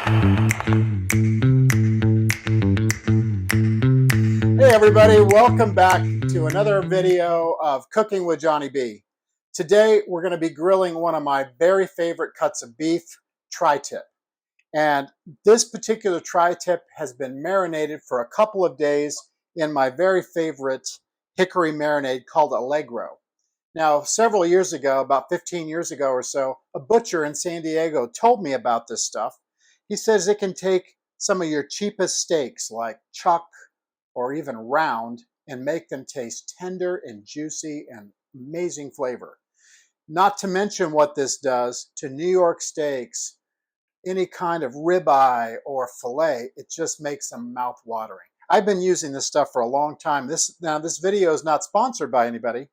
Hey everybody, welcome back to another video of Cooking with Johnny B. Today we're going to be grilling one of my very favorite cuts of beef, tri-tip. And this particular tri-tip has been marinated for a couple of days in my very favorite hickory marinade called Allegro. Now, several years ago, about 15 years ago or so, a butcher in San Diego told me about this stuff. He says it can take some of your cheapest steaks like chuck or even round and make them taste tender and juicy and amazing flavor. Not to mention what this does to New York steaks, any kind of ribeye or filet. It just makes them mouth-watering. I've been using this stuff for a long time. This video is not sponsored by anybody,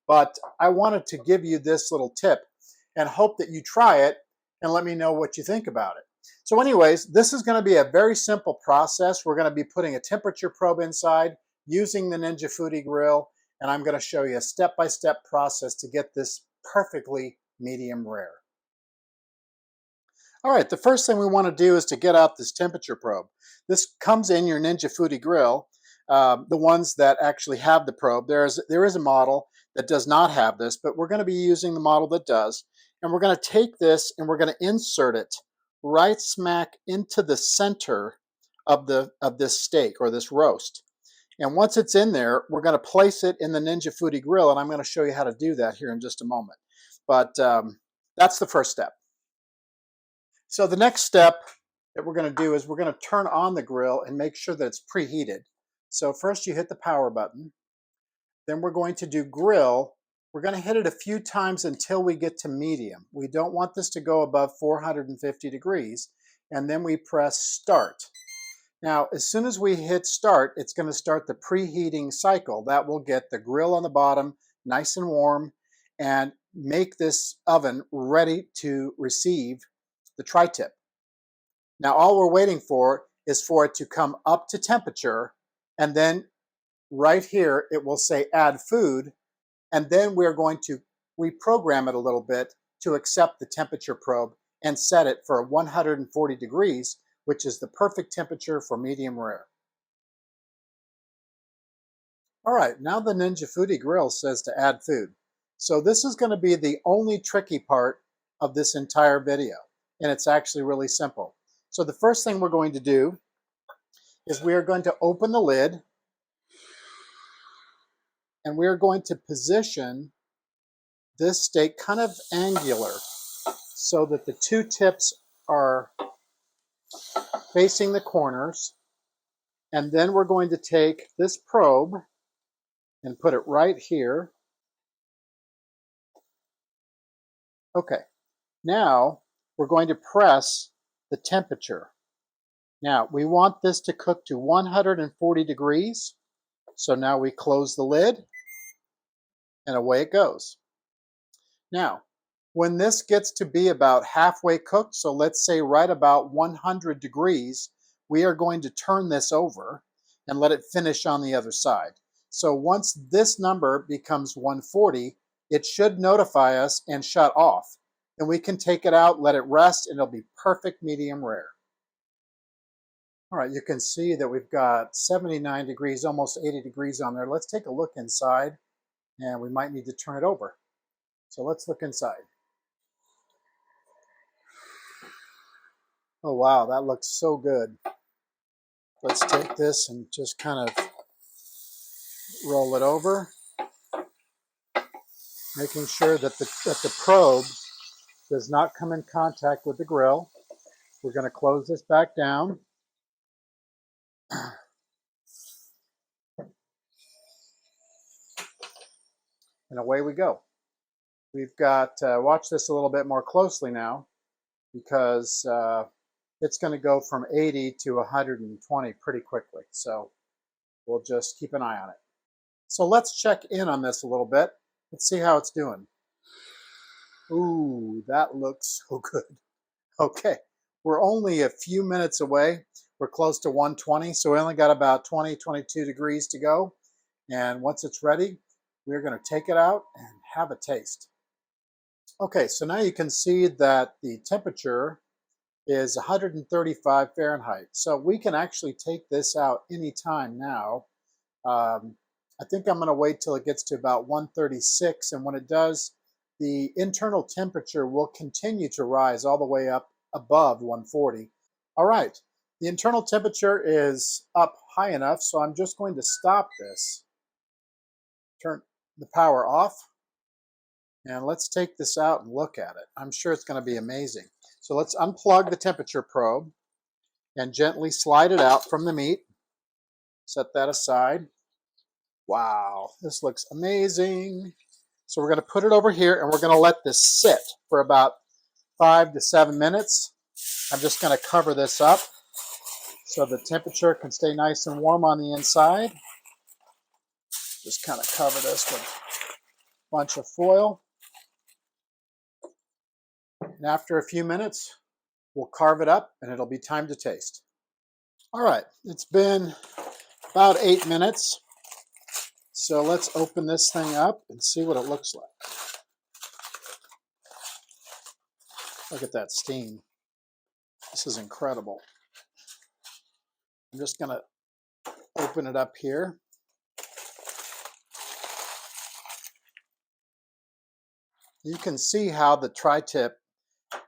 but I wanted to give you this little tip and hope that you try it and let me know what you think about it. So anyways, this is going to be a very simple process. We're going to be putting a temperature probe inside using the Ninja Foodi Grill, and I'm going to show you a step-by-step process to get this perfectly medium rare. All right, the first thing we want to do is to get out this temperature probe. This comes in your Ninja Foodi Grill, the ones that actually have the probe. There is a model that does not have this, but we're going to be using the model that does. And we're going to take this and we're going to insert it right smack into the center of this steak or this roast. And once it's in there, we're going to place it in the Ninja Foodi Grill, and I'm going to show you how to do that here in just a moment. But that's the first step. So the next step that we're going to do is we're going to turn on the grill and make sure that it's preheated. So first you hit the power button. Then we're going to do grill. We're going to hit it a few times until we get to medium. We don't want this to go above 450 degrees. And then we press start. Now, as soon as we hit start, it's going to start the preheating cycle. That will get the grill on the bottom nice and warm and make this oven ready to receive the tri-tip. Now, all we're waiting for is for it to come up to temperature, and then right here it will say add food, and then we're going to reprogram it a little bit to accept the temperature probe and set it for 140 degrees, which is the perfect temperature for medium rare. All right, now the Ninja Foodi Grill says to add food. So this is going to be the only tricky part of this entire video, and it's actually really simple. So the first thing we're going to do is we are going to open the lid, and we are going to position this steak kind of angular so that the two tips are facing the corners. And then we're going to take this probe and put it right here. Okay, now we're going to press the temperature. Now we want this to cook to 140 degrees. So now we close the lid and away it goes. Now, when this gets to be about halfway cooked, so let's say right about 100 degrees, we are going to turn this over and let it finish on the other side. So once this number becomes 140, it should notify us and shut off. And we can take it out, let it rest, and it'll be perfect medium rare. All right, you can see that we've got 79 degrees, almost 80 degrees on there. Let's take a look inside, and we might need to turn it over. So let's look inside. Oh wow, that looks so good. Let's take this and just kind of roll it over, making sure that the probe does not come in contact with the grill. We're going to close this back down. And away we go. We've got, watch this a little bit more closely now, because it's going to go from 80 to 120 pretty quickly. So we'll just keep an eye on it. So let's check in on this a little bit. Let's see how it's doing. Ooh, that looks so good. Okay, we're only a few minutes away. We're close to 120, so we only got about 20, 22 degrees to go. And once it's ready, we're going to take it out and have a taste. Okay, so now you can see that the temperature is 135 Fahrenheit. So we can actually take this out anytime now. I think I'm going to wait till it gets to about 136, and when it does, the internal temperature will continue to rise all the way up above 140. All right, the internal temperature is up high enough, so I'm just going to stop this, turn the power off, and let's take this out and look at it. I'm sure it's going to be amazing. So let's unplug the temperature probe and gently slide it out from the meat. Set that aside. Wow, this looks amazing. So we're going to put it over here and we're going to let this sit for about 5 to 7 minutes. I'm just going to cover this up so the temperature can stay nice and warm on the inside. Just kind of cover this with a bunch of foil. And after a few minutes, we'll carve it up and it'll be time to taste. All right, it's been about 8 minutes. So let's open this thing up and see what it looks like. Look at that steam. This is incredible. I'm just going to open it up here. You can see how the tri-tip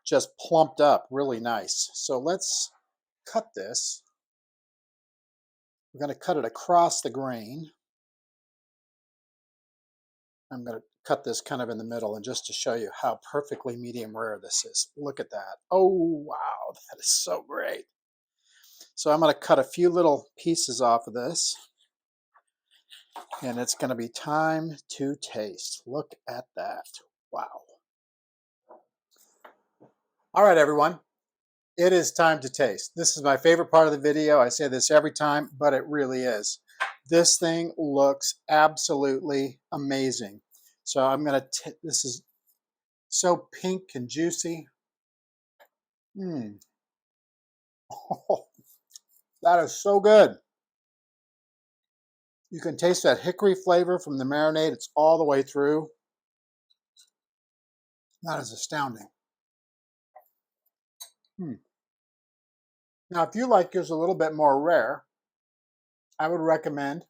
just plumped up really nice. So let's cut this. We're going to cut it across the grain. I'm going to cut this kind of in the middle, and just to show you how perfectly medium rare this is. Look at that. Oh, wow, that is so great. So I'm going to cut a few little pieces off of this, and it's going to be time to taste. Look at that. Wow. All right, everyone. It is time to taste. This is my favorite part of the video. I say this every time, but it really is. This thing looks absolutely amazing. So I'm going to, this is so pink and juicy. Oh, that is so good. You can taste that hickory flavor from the marinade. It's all the way through. That is astounding. Now, if you like yours a little bit more rare, I would recommend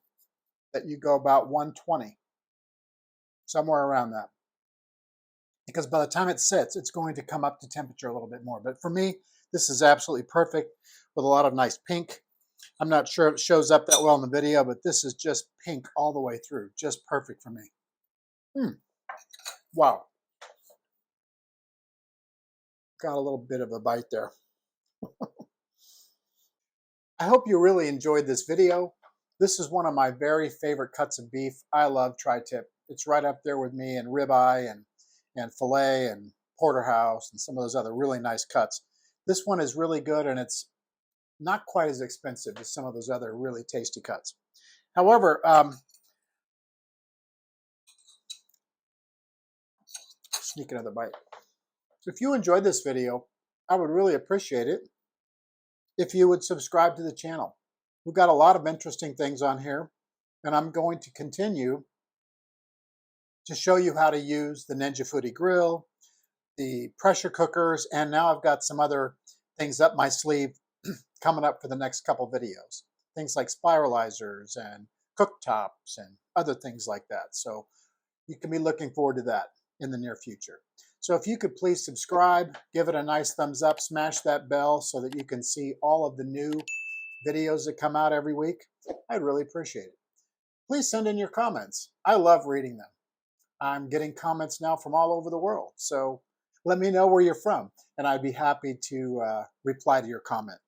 that you go about 120, somewhere around that. Because by the time it sits, it's going to come up to temperature a little bit more. But for me, this is absolutely perfect with a lot of nice pink. I'm not sure if it shows up that well in the video, but this is just pink all the way through. Just perfect for me. Wow. Got a little bit of a bite there. I hope you really enjoyed this video. This is one of my very favorite cuts of beef. I love tri-tip. It's right up there with me and ribeye and filet and porterhouse and some of those other really nice cuts. This one is really good, and it's not quite as expensive as some of those other really tasty cuts. However, sneak another bite. So if you enjoyed this video, I would really appreciate it if you would subscribe to the channel. We've got a lot of interesting things on here, and I'm going to continue to show you how to use the Ninja Foodi Grill, the pressure cookers, and now I've got some other things up my sleeve coming up for the next couple videos. Things like spiralizers and cooktops and other things like that. So you can be looking forward to that in the near future. So if you could please subscribe, give it a nice thumbs up, smash that bell so that you can see all of the new videos that come out every week, I'd really appreciate it. Please send in your comments. I love reading them. I'm getting comments now from all over the world. So let me know where you're from, and I'd be happy to reply to your comment.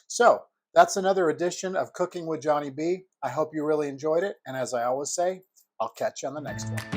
So that's another edition of Cooking with Johnny B. I hope you really enjoyed it. And as I always say, I'll catch you on the next one.